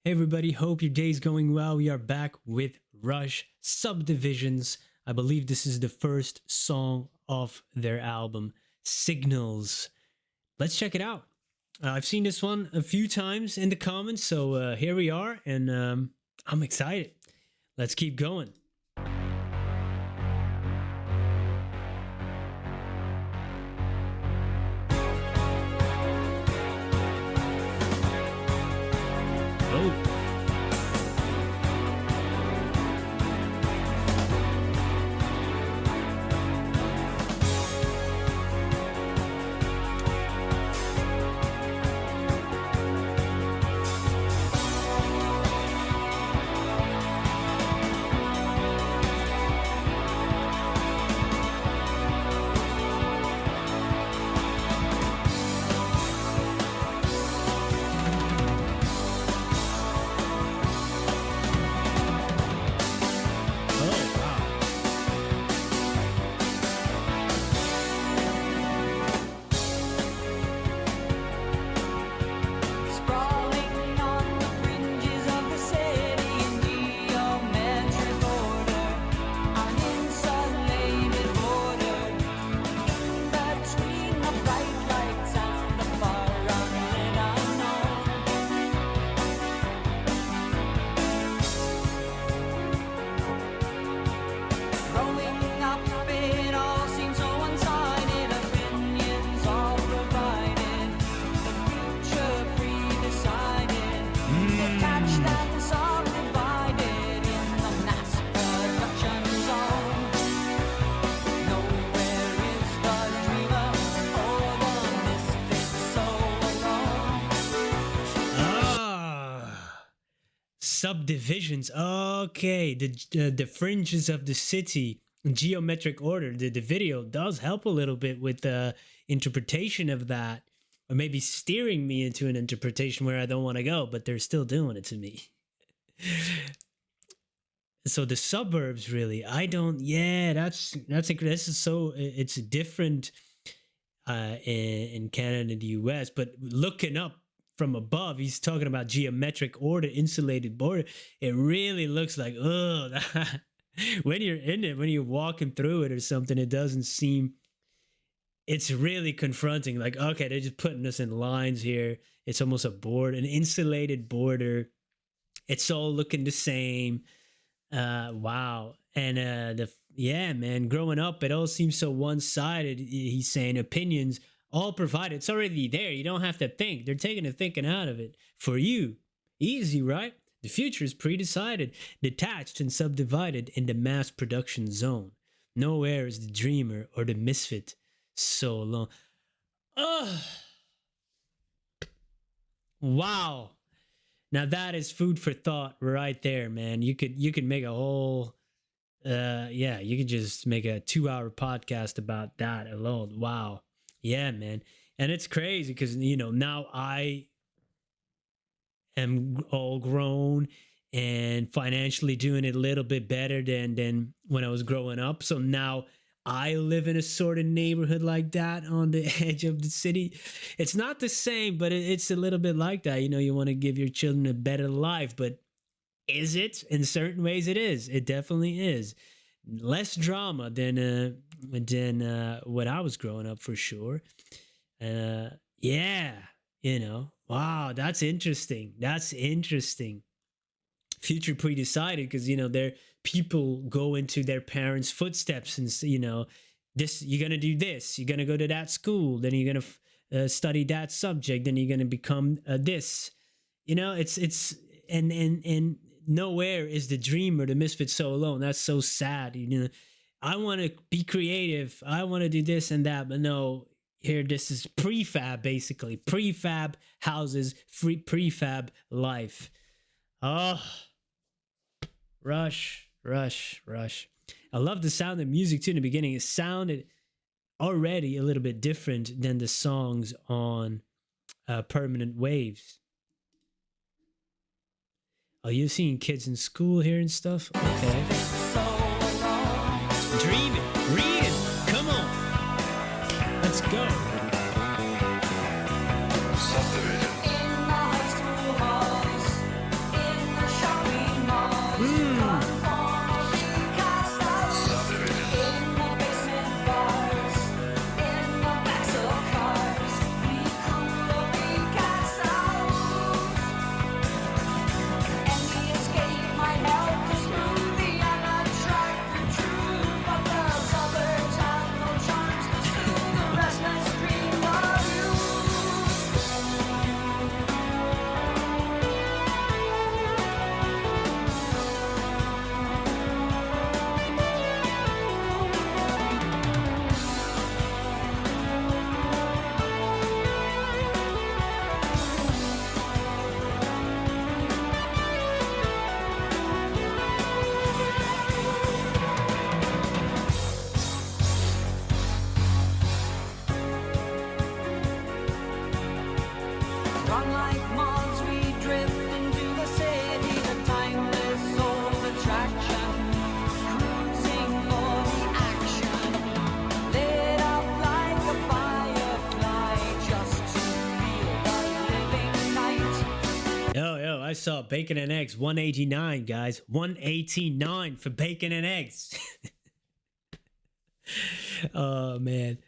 Hey everybody, hope your day's going well. We are back with Rush Subdivisions. I believe this is the first song of their album, Signals. Let's check it out. I've seen this one a few times in the comments, so here we are, and I'm excited. Let's keep going. Oh. Subdivisions. Okay, the fringes of the city, geometric order. The video does help a little bit with the interpretation of that, or maybe steering me into an interpretation where I don't want to go, but they're still doing it to me. So the suburbs, really, I don't. Yeah, this is so. It's different in Canada and the U.S., but looking up from above, he's talking about geometric order, insulated border. It really looks like, oh, when you're in it, when you're walking through it or something, it doesn't seem, it's really confronting. Like, okay, they're just putting us in lines here. It's almost a board, an insulated border. It's all looking the same. Wow. And yeah, man, growing up, it all seems so one-sided. He's saying opinions all provided. It's already there. You don't have to think. They're taking the thinking out of it for you. Easy, right? The future is pre-decided, detached and subdivided in the mass production zone. Nowhere is the dreamer or the misfit so long. Oh, wow. Now that is food for thought right there, man. You could make a whole yeah, you could just make a 2-hour podcast about that alone. Wow. Yeah, man. And it's crazy because, now I am all grown and financially doing it a little bit better than when I was growing up. So now I live in a sort of neighborhood like that on the edge of the city. It's not the same, but it's a little bit like that. You want to give your children a better life, but is it? In certain ways, it is. It definitely is. Less drama than what I was growing up, for sure. Yeah, wow, that's interesting. That's interesting. Future pre-decided because their people go into their parents' footsteps and this, you're gonna do this, you're gonna go to that school, then you're gonna study that subject, then you're gonna become this. It's and nowhere is the dreamer, the misfit so alone. That's so sad. I want to be creative. I want to do this and that, but no. Here, this is prefab, basically. Prefab houses, prefab life. Oh, Rush. I love the sound of music too in the beginning. It sounded already a little bit different than the songs on Permanent Waves. Oh, you've seen kids in school here and stuff? Okay. Dreaming, reading, come on. Let's go. Subdivisions. Yo, I saw bacon and eggs 189, guys. 189 for bacon and eggs. Oh man.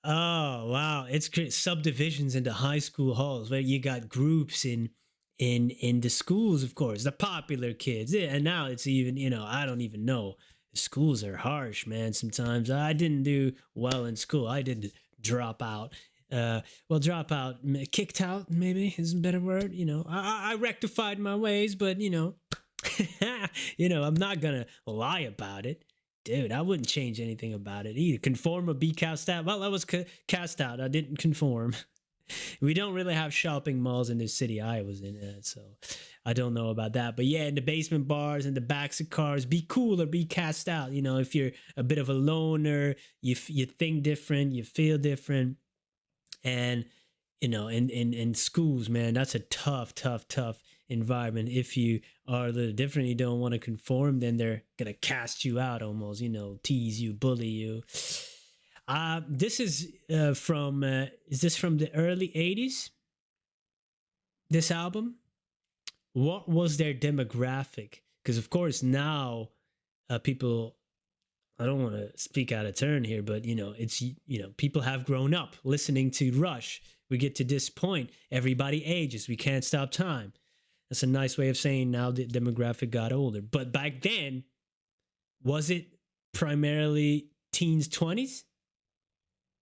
Oh wow, it's great. Subdivisions into high school halls where you got groups in the schools, of course, the popular kids. Yeah, and now it's even, I don't even know. Schools are harsh, man. Sometimes I didn't do well in school. I did drop out. Well, drop out, kicked out, maybe is a better word. I rectified my ways, but I'm not gonna lie about it. Dude, I wouldn't change anything about it either. Conform or be cast out. Well, I was cast out. I didn't conform. We don't really have shopping malls in the city I was in, so I don't know about that. But yeah, in the basement bars and the backs of cars, be cool or be cast out. If you're a bit of a loner, you think different, you feel different, and in schools, man, that's a tough environment. If you are a little different, you don't want to conform, then they're gonna cast you out almost, tease you, bully you. This is from is this from the early 80s, this album? What was their demographic? Because of course now people, I don't want to speak out of turn here, but it's people have grown up listening to Rush. We get to this point, everybody ages. We can't stop time. That's a nice way of saying now the demographic got older. But back then, was it primarily teens, 20s?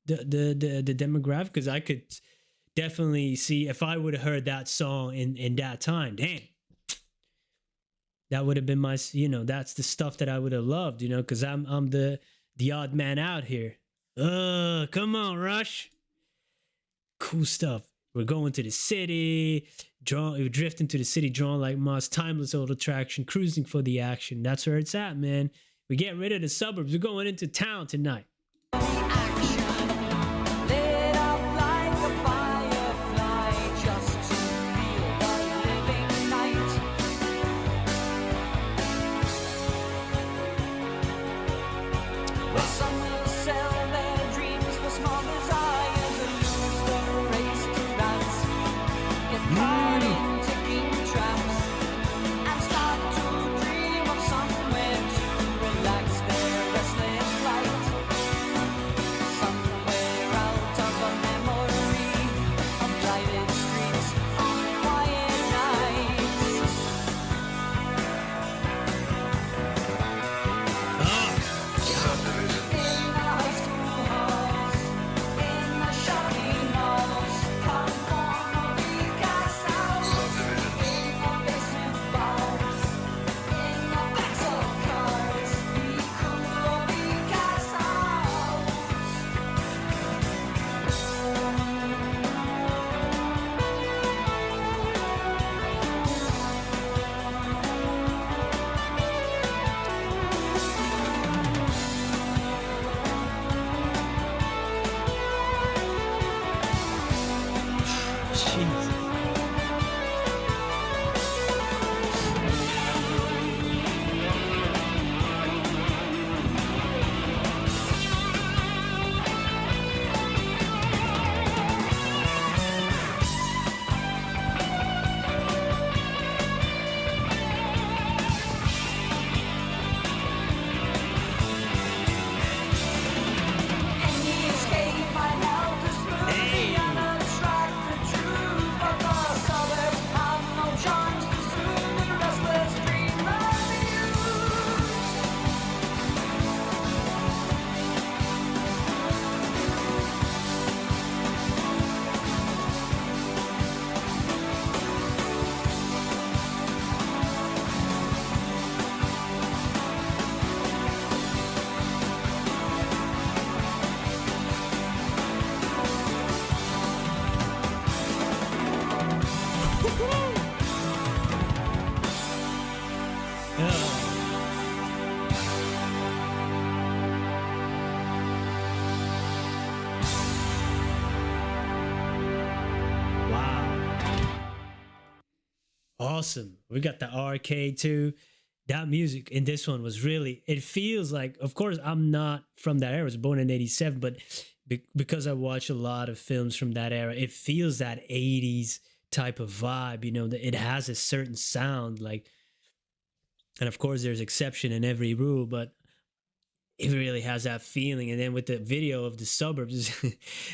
The demographic? Because I could definitely see if I would have heard that song in that time. Damn, that would have been my, that's the stuff that I would have loved, because I'm the odd man out here. Come on, Rush. Cool stuff. We're going to the city, we're drifting to the city, drawn like moss, timeless old attraction, cruising for the action. That's where it's at, man. We get rid of the suburbs. We're going into town tonight. Awesome. We got the arcade too. That music in this one was really, it feels like, of course, I'm not from that era. I was born in 87, but because I watch a lot of films from that era, it feels that 80s type of vibe. You know, that it has a certain sound, like, and of course there's exception in every rule, but it really has that feeling. And then with the video of the suburbs,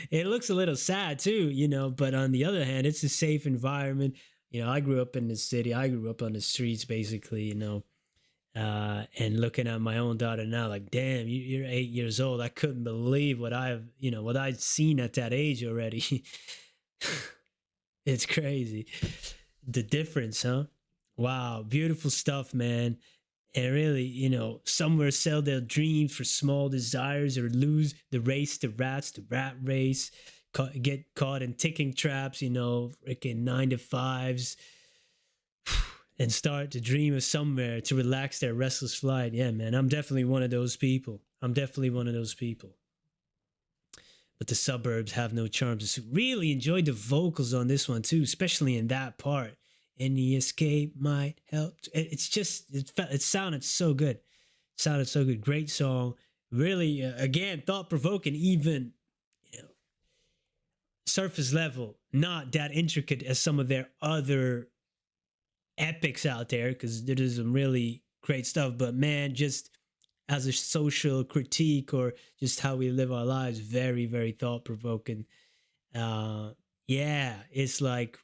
it looks a little sad too, you know. But on the other hand, it's a safe environment. You know, I grew up in the city. I grew up on the streets, basically. You know, and looking at my own daughter now, like, damn, you're 8 years old. I couldn't believe what what I'd seen at that age already. It's crazy, the difference, huh? Wow, beautiful stuff, man. And really, you know, somewhere sell their dreams for small desires or lose the race to rats, the rat race, get caught in ticking traps, you know, freaking 9 to 5s, and start to dream of somewhere to relax their restless flight. Yeah, man, I'm definitely one of those people. I'm definitely one of those people. But the suburbs have no charms. I really enjoyed the vocals on this one too, especially in that part. Any escape might help. It's just it sounded so good. It sounded so good. Great song. Really, again, thought provoking. Even, you know, surface level, not that intricate as some of their other epics out there, because there is some really great stuff. But man, just as a social critique or just how we live our lives, very, very thought provoking. Yeah, it's like,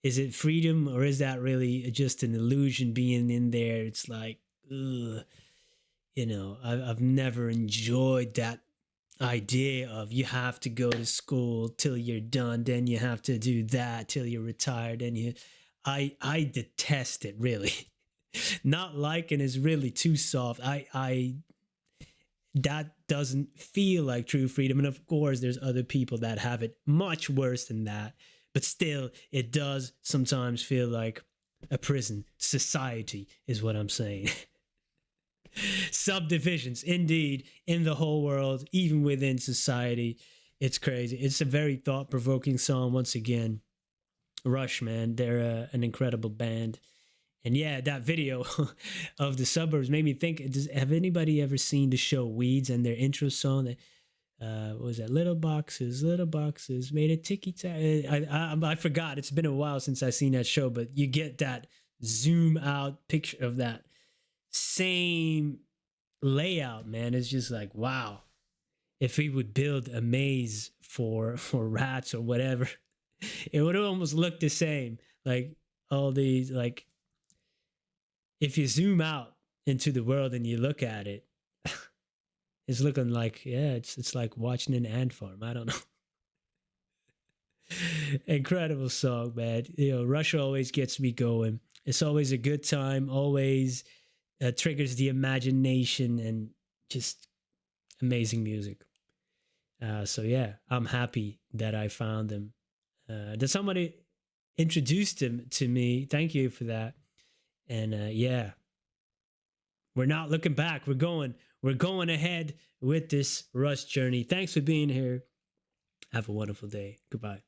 is it freedom or is that really just an illusion being in there? It's like, ugh, you know, I've never enjoyed that idea of you have to go to school till you're done, then you have to do that till you're retired, and I detest it, really. Not liking is really too soft. I that doesn't feel like true freedom. And of course, there's other people that have it much worse than that. But still, it does sometimes feel like a prison. Society is what I'm saying. Subdivisions, indeed, in the whole world, even within society. It's crazy. It's a very thought provoking song, once again. Rush, man, they're an incredible band. And yeah, that video of the suburbs made me think, have anybody ever seen the show Weeds and their intro song? That what was that? Little boxes made a ticky tack. I forgot. It's been a while since I've seen that show, but you get that zoom out picture of that same layout, man. It's just like, wow. If we would build a maze for rats or whatever, it would almost look the same. Like all these, like, if you zoom out into the world and you look at it, it's looking like, yeah, it's like watching an ant farm. I don't know. Incredible song, man. You know, Rush always gets me going. It's always a good time. Always triggers the imagination, and just amazing music. So yeah, I'm happy that I found them. That somebody introduced them to me. Thank you for that. And yeah, we're not looking back. We're going ahead with this Rush journey. Thanks for being here. Have a wonderful day. Goodbye.